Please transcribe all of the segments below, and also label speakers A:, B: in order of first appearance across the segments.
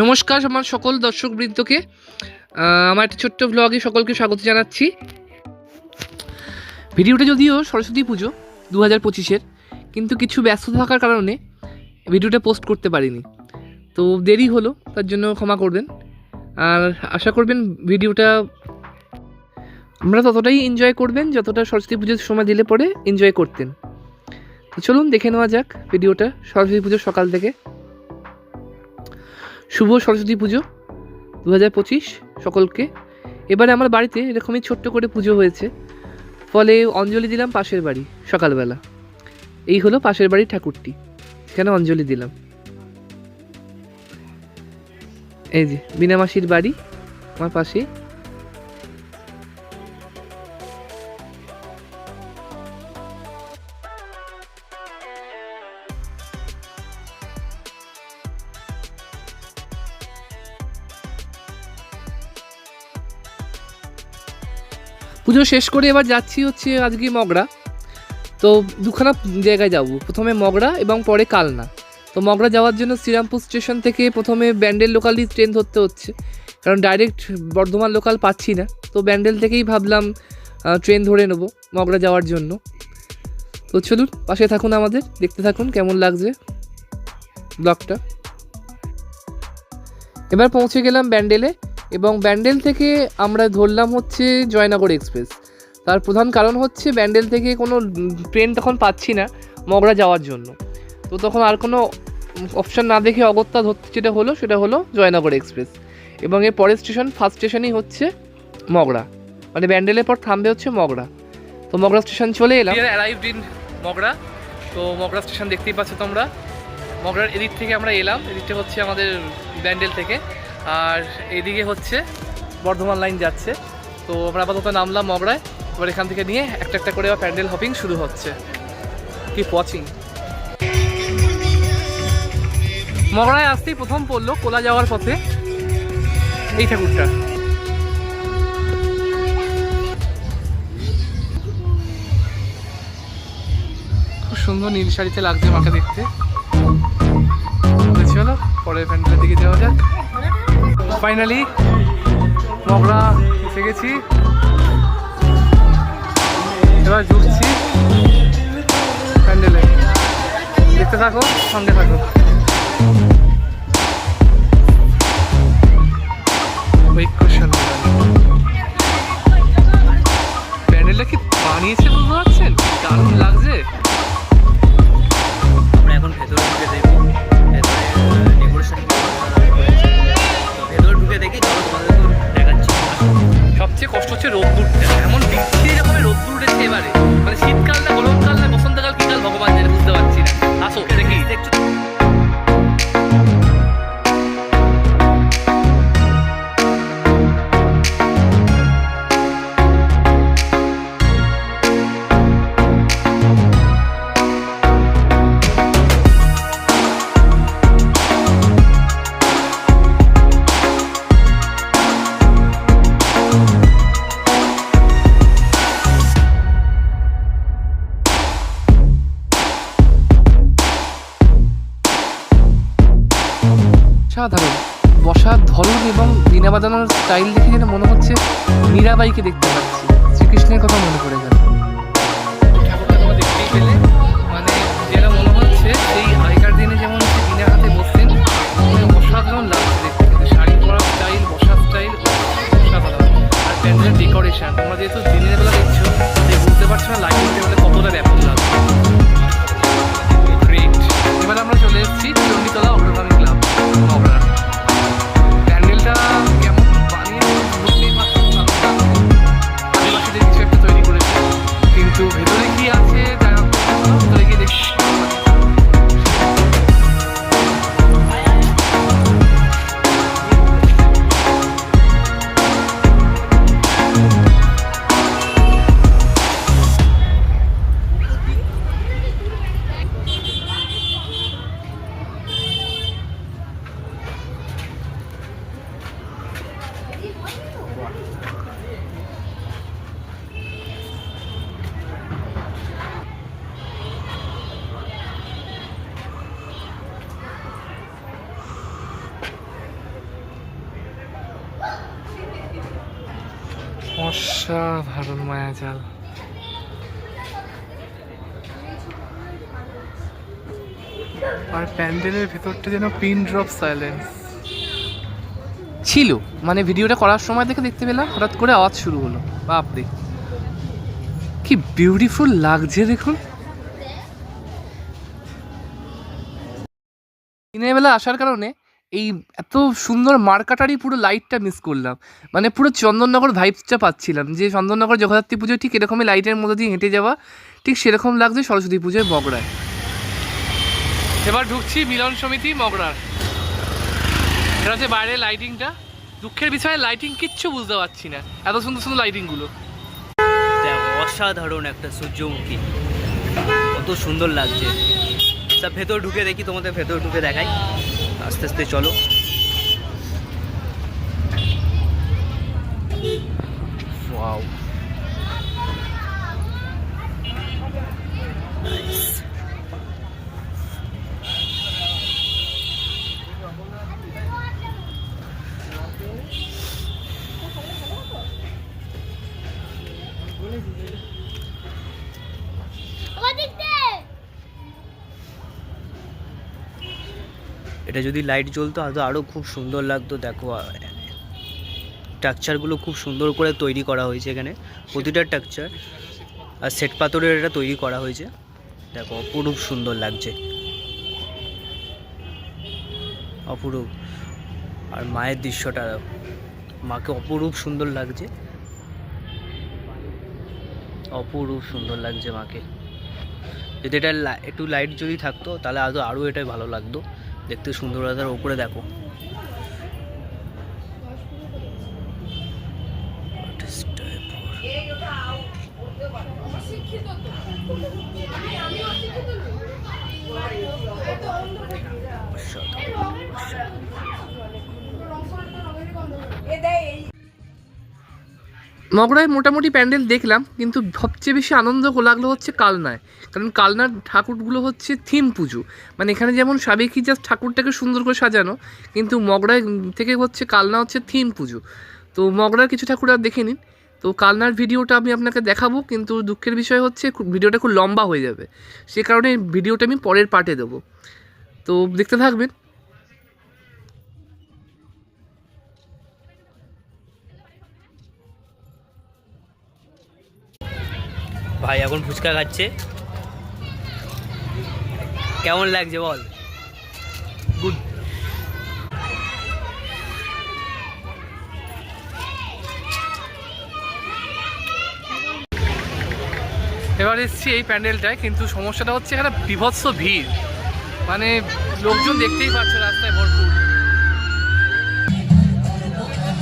A: নমস্কার আমার সকল দর্শকবৃন্দকে আমার একটা ছোট্ট ব্লগে সকলকে স্বাগত জানাচ্ছি। ভিডিওটা যদিও সরস্বতী পুজো 2025-এর, কিন্তু কিছু ব্যস্ত থাকার কারণে ভিডিওটা পোস্ট করতে পারিনি, তো দেরি হলো, তার জন্য ক্ষমা করবেন। আর আশা করবেন ভিডিওটা আমরা ততটাই এনজয় করবেন যতটা সরস্বতী পুজোর সময় দিলে পরে এনজয় করতেন। তো চলুন দেখে নেওয়া যাক ভিডিওটা সরস্বতী পুজোর সকাল থেকে। শুভ সরস্বতী পুজো 2025 সকলকে। এবারে আমার বাড়িতে এরকমই ছোট্ট করে পুজো হয়েছে, ফলে অঞ্জলি দিলাম পাশের বাড়ি সকালবেলা। এই হলো পাশের বাড়ির ঠাকুরটি, সেখানে অঞ্জলি দিলাম। এই যে বিনা মাসির বাড়ি আমার পাশে। পুজো শেষ করে এবার যাচ্ছি হচ্ছে আজকে মগরা। তো দুখানা জায়গায় যাব, প্রথমে মগরা এবং পরে কালনা। তো মগরা যাওয়ার জন্য শ্রীরামপুর স্টেশন থেকে প্রথমে ব্যান্ডেল লোকালই ট্রেন ধরতে হচ্ছে, কারণ ডাইরেক্ট বর্ধমান লোকাল পাচ্ছি না। তো ব্যান্ডেল থেকেই ভাবলাম ট্রেন ধরে নেব মগরা যাওয়ার জন্য। তো চলুন পাশে থাকুন, আমাদের দেখতে থাকুন কেমন লাগছে ব্লগটা। এবার পৌঁছে গেলাম ব্যান্ডেলে, এবং ব্যান্ডেল থেকে আমরা ধরলাম হচ্ছে জয়নগর এক্সপ্রেস। তার প্রধান কারণ হচ্ছে ব্যান্ডেল থেকে কোনো ট্রেন তখন পাচ্ছি না মগরা যাওয়ার জন্য। তো তখন আর কোনো অপশান না দেখে অগত্যা ধরতে সেটা হলো জয়নগর এক্সপ্রেস। এবং এর পরের স্টেশন ফার্স্ট স্টেশনই হচ্ছে মগরা, মানে ব্যান্ডেলের পর থামবে হচ্ছে মগরা। তো মগরা স্টেশন চলে এলাম, অ্যারাইভড ইন মগরা। তো মগরা স্টেশন দেখতেই পাচ্ছ তোমরা। মগরার এদিক থেকে আমরা এলাম, এদিকটা হচ্ছে আমাদের ব্যান্ডেল থেকে, আর এইদিকে হচ্ছে বর্ধমান লাইন যাচ্ছে। তো আমরা আপাতত নামলাম মগরায়। এবার এখান থেকে নিয়ে একটা একটা করে প্যান্ডেল হপিং শুরু হচ্ছে। Keep watching. মগরায় আসতেই প্রথম পড়লো কোলা যাওয়ার পথে এই ঠাকুরটা। খুব সুন্দর নীল শাড়িতে লাগছে মাকে দেখতে। চলো পরের প্যান্ডেলের দিকে যাওয়া যাক। ফাইনালি মগরা এসে গেছি, এবার ঢুকছি প্যান্ডেলে। দেখতে থাকো, সঙ্গে থাকো। প্যান্ডেলটা কি বানিয়েছে বুঝতে পারছেন? দারুণ লাগছে।
B: আমরা এখন ভেতরে ঢুকে দেখবো, ডেকোরেশন ভেতরে ঢুকে দেখি, চলো তোমাদের দেখাচ্ছি।
A: সবচেয়ে কষ্ট হচ্ছে রোদ্দুরটা, এমন বৃষ্টি রকমের রোদ্দুর উঠেছে এবারে, মানে শীতকাল না গরমকাল না বসন্তকাল কি কাল ভগবান জানে, বুঝতে পারছি না। আসো দেখি দেখছো। সাধারণ বসার ধরন এবং বীণা বাজানোর স্টাইল দেখে যেন মনে হচ্ছে মীরাবাইকে দেখতে পাচ্ছি, শ্রীকৃষ্ণের কথা মনে পড়ে গেল। ঠাকুরটা তোমরা দেখতেই পেলে, মানে যেন মনে হচ্ছে সেই আগেকার দিনে যেমন বীণা হাতে বসতেন, অসাধারণ লাগছে দেখতে। কিন্তু শাড়ি পরার স্টাইল, বসার স্টাইল অসাধারণ। আর প্যান্ডেলের ডেকোরেশন তোমরা যেহেতু দিনের বেলা দেখছো, তাই বুঝতে পারছো না লাইটিং টেবিলে কতটা ব্যাপক লাগছে। গ্রেট। এবার আমরা চলে এসেছি চণ্ডীতলা অগ্রগামী ক্লাব মগরা। প্যান্ডেলটা কেমন বানিয়েছে আদিবাসীদের কিছু একটা তৈরি করেছে। অসাধারণ মায়াজাল। আর প্যান্ডেলের ভেতরটা যেন পিন ড্রপ সাইলেন্স ছিল। মানে ভিডিওটা করার সময় দেখতে পেলাম হঠাৎ করে আওয়াজ শুরু হলো, বাপরে কি বিউটিফুল লাগছে দেখুন। দিনের বেলা আসার কারণে এই এত সুন্দর মার্কাটারি পুরো লাইটটা মিস করলাম। মানে পুরো চন্দননগর ভাইবসটা পাচ্ছিলাম, যে চন্দননগর জগদ্ধাত্রী পুজো ঠিক এরকমই লাইটের মধ্যে দিয়ে হেঁটে যাওয়া, ঠিক সেরকম লাগছে সরস্বতী পুজোয় মগরায়। এবার ঢুকছি মিলন সমিতি মগরার। এটা হচ্ছে বাইরের লাইটিংটা। দুঃখের বিষয়ে লাইটিং কিচ্ছু বুঝতে পারছি না, এত সুন্দর সুন্দর লাইটিংগুলো।
B: অসাধারণ একটা সূর্যমুখী, কত সুন্দর লাগছে। তা ভেতর ঢুকে দেখি, তোমাদের ভেতর ঢুকে দেখাই, আস্তে আস্তে চলো। ওয়াও, এটা যদি লাইট জ্বলতো আরও খুব সুন্দর লাগতো। দেখো স্ট্রাকচারগুলো খুব সুন্দর করে তৈরি করা হয়েছে এখানে, প্রতিটা স্ট্রাকচার আর শ্বেত পাথরের এটা তৈরি করা হয়েছে। দেখো অপরূপ সুন্দর লাগছে, অপরূপ। আর মায়ের দৃশ্যটা, মাকে অপরূপ সুন্দর লাগছে, অপরূপ সুন্দর লাগছে মাকে। যদি এটা একটু লাইট যদি থাকতো তাহলে আরও এটাই ভালো লাগতো দেখতে, সুন্দরতার ওপরে দেখো।
A: মগরায় মোটামুটি প্যান্ডেল দেখলাম, কিন্তু সবচেয়ে বেশি আনন্দ লাগলো হচ্ছে কালনায়। কারণ কালনার ঠাকুরগুলো হচ্ছে থিম পুজো। মানে এখানে যেমন সাবেকি জাস্ট ঠাকুরটাকে সুন্দর করে সাজানো, কিন্তু মগরায় থেকে হচ্ছে কালনা হচ্ছে থিম পুজো। তো মগরার কিছু ঠাকুর আর দেখে নিন। তো কালনার ভিডিওটা আমি আপনাকে দেখাবো, কিন্তু দুঃখের বিষয় হচ্ছে ভিডিওটা খুব লম্বা হয়ে যাবে, সে কারণে ভিডিওটা আমি পরের পার্টে দেবো। তো দেখতে থাকবেন।
B: ভাই এখন ফুচকা খাচ্ছে, কেমন লাগছে বল? গুড।
A: এবার এসেছি এই প্যান্ডেলটায়, কিন্তু সমস্যাটা হচ্ছে এখানে বিভৎস ভিড়। মানে লোকজন দেখতেই পাচ্ছে রাস্তায় ভরপুর।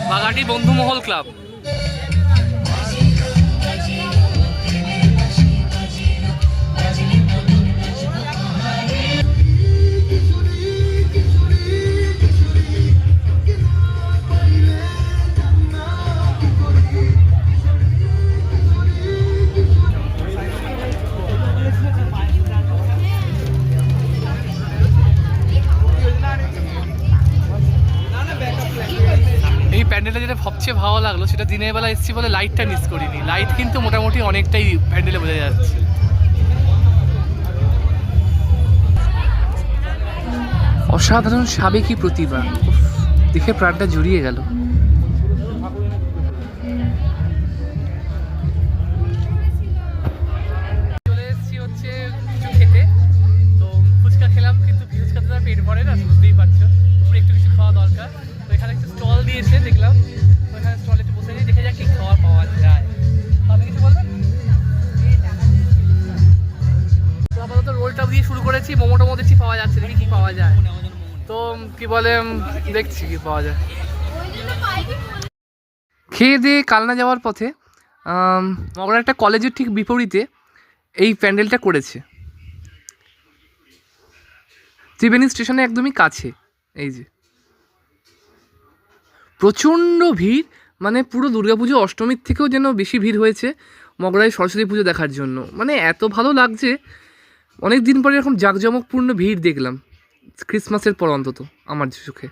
A: বাগাটি বন্ধুমহল ক্লাব। এই প্যান্ডেলটা যেটা সবচেয়ে ভালো লাগলো, সেটা দিনের বেলা এসেছি বলে লাইটটা মিস করিনি। লাইট কিন্তু মোটামুটি অনেকটাই প্যান্ডেলে বোঝা যাচ্ছে। অসাধারণ সাবেকি প্রতিভা, দেখে প্রাণটা জুড়িয়ে গেল। চলে এসেছি হচ্ছে কিছু খেতে। তো ফুচকা খেলাম, কিন্তু ফুচকাতে তো পেট ভরে না, বুঝতেই পারছো, একটু কিছু খাওয়া দরকার। তো এখানে একটা স্টল দিয়েছে দেখলাম, তো এখানে স্টলে একটু বসে দেখে যাক কি খাওয়া পাওয়া যায়। আপনি কিছু বলবেন? তো আপাতত রোলটা দিয়ে শুরু করেছি, মোমো টোমো দেখছি পাওয়া যাচ্ছে, দেখি কি পাওয়া যায়। তো কি বলে, দেখছি কি পাওয়া যায়। খেয়ে দিয়ে কালনা যাওয়ার পথে মগরার একটা কলেজের ঠিক বিপরীতে এই প্যান্ডেলটা করেছে, ত্রিবেণী স্টেশনে একদমই কাছে। এই যে প্রচণ্ড ভিড়, মানে পুরো দুর্গাপুজো অষ্টমীর থেকেও যেন বেশি ভিড় হয়েছে মগরায় সরস্বতী পুজো দেখার জন্য। মানে এত ভালো লাগছে, অনেক দিন পরে এরকম জাঁকজমকপূর্ণ ভিড় দেখলাম ক্রিসমাসের পর, অন্তত আমার চোখে।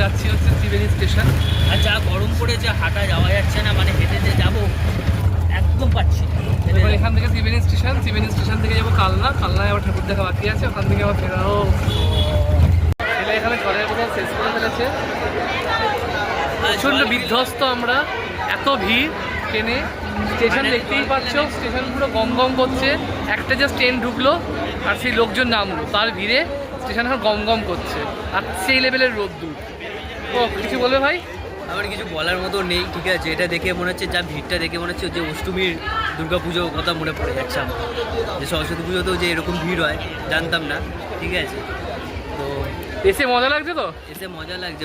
A: যাচ্ছি হচ্ছে ত্রিবেণী স্টেশন।
B: আর যা গরম পড়েছে, হাঁটা যাওয়া যাচ্ছে না, মানে হেঁটে যে যাবো একদম পাচ্ছি না।
A: এবার এখান থেকে ত্রিবেণী স্টেশন থেকে যাবো কালনা, কালনায় আবার ঠাকুর দেখা বাকি আছে, ওখান থেকে আবার ফেরাও। ছেলে এখানে জলের বোতল শেষ করে ফেলেছে। প্রচণ্ড বিধ্বস্ত আমরা, এত ভিড় ট্রেনে। স্টেশন দেখতেই পাচ্ছ, স্টেশন পুরো গম গম করছে। একটা জাস্ট ট্রেন ঢুকলো আর সেই লোকজন নামলো, তার ভিড়ে স্টেশন এখন গম গম করছে, আর সেই লেভেলের রোদ্দুর। ও কিছু বলবে ভাই?
B: আমার কিছু বলার মতো নেই, ঠিক আছে। এটা দেখে মনে হচ্ছে, যা ভিড়টা দেখে মনে হচ্ছে যে অষ্টমীর দুর্গাপুজোর কথা মনে পড়ে যাচ্ছে আমার, যে সরস্বতী পুজোতেও যে এরকম ভিড় হয় জানতাম না, ঠিক আছে। তো
A: এসে মজা লাগছে তো?
B: এসে মজা লাগছে।